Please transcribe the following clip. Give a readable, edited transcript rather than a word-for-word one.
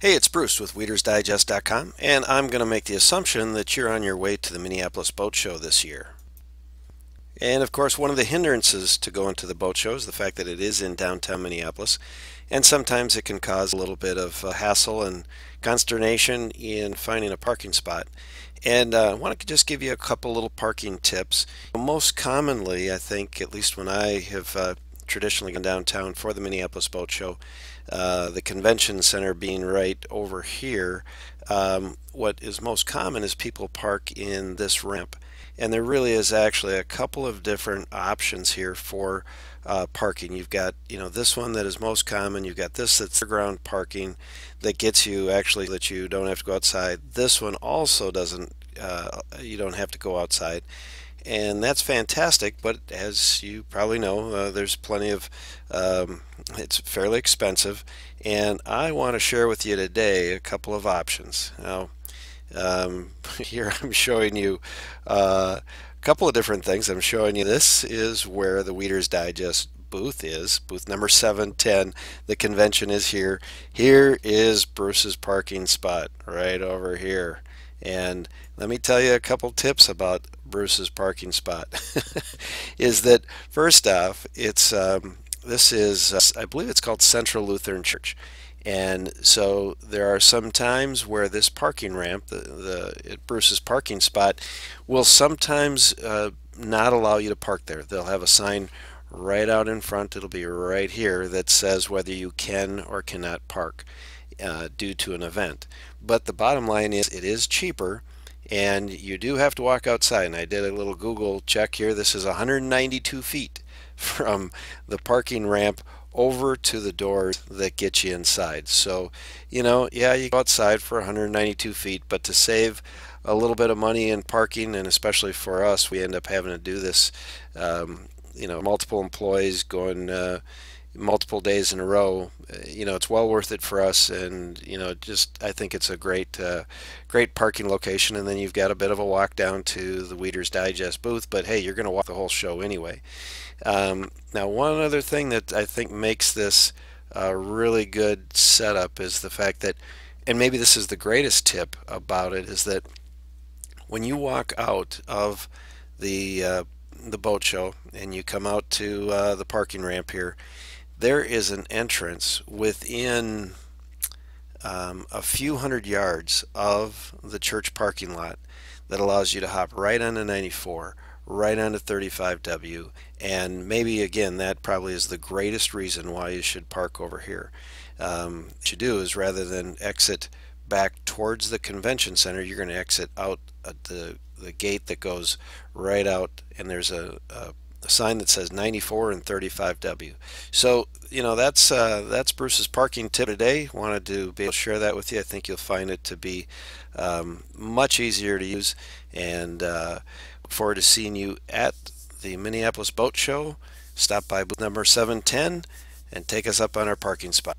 Hey, it's Bruce with WeedersDigest.com, and I'm going to make the assumption that you're on your way to the Minneapolis Boat Show this year. And of course, one of the hindrances to going to the boat show is the fact that it is in downtown Minneapolis, and sometimes it can cause a little bit of hassle and consternation in finding a parking spot. And I want to just give you a couple little parking tips. Most commonly, I think, at least when I have traditionally gone downtown for the Minneapolis Boat Show, the convention center being right over here, what is most common is people park in this ramp. And there really is actually a couple of different options here for parking. You've got, this one that is most common. You've got this that's ground parking that gets you actually that you don't have to go outside. This one also doesn't, you don't have to go outside. And that's fantastic, but as you probably know, there's plenty of, it's fairly expensive. And I want to share with you today a couple of options. Now, here I'm showing you a couple of different things. I'm showing you this is where the Weeder's Digest booth is, booth number 710. The convention is here. Here is Bruce's parking spot right over here. And let me tell you a couple tips about Bruce's parking spot. Is that first off, it's this is I believe it's called Central Lutheran Church. And so there are some times where this parking ramp, Bruce's parking spot, will sometimes not allow you to park there. They'll have a sign right out in front. It'll be right here that says whether you can or cannot park due to an event. But the bottom line is it is cheaper, and you do have to walk outside. And I did a little Google check here. This is 192 feet from the parking ramp over to the doors that get you inside. So, yeah, you go outside for 192 feet, but to save a little bit of money in parking, and especially for us, we end up having to do this, multiple employees going multiple days in a row. It's well worth it for us, and I think it's a great parking location. And then you've got a bit of a walk down to the Weeder's Digest booth, but hey, you're going to walk the whole show anyway. Now, one other thing that I think makes this a really good setup is the fact that, and maybe this is the greatest tip about it, is that when you walk out of the boat show and you come out to the parking ramp here, there is an entrance within a few hundred yards of the church parking lot that allows you to hop right onto 94, right onto 35W, and maybe again that probably is the greatest reason why you should park over here. What you do is, rather than exit back towards the convention center, you're going to exit out at the gate that goes right out, and there's a sign that says 94 and 35W. So that's Bruce's parking tip today. Wanted to be able to share that with you. I think you'll find it to be much easier to use, and look forward to seeing you at the Minneapolis Boat Show. Stop by booth number 710 and take us up on our parking spot.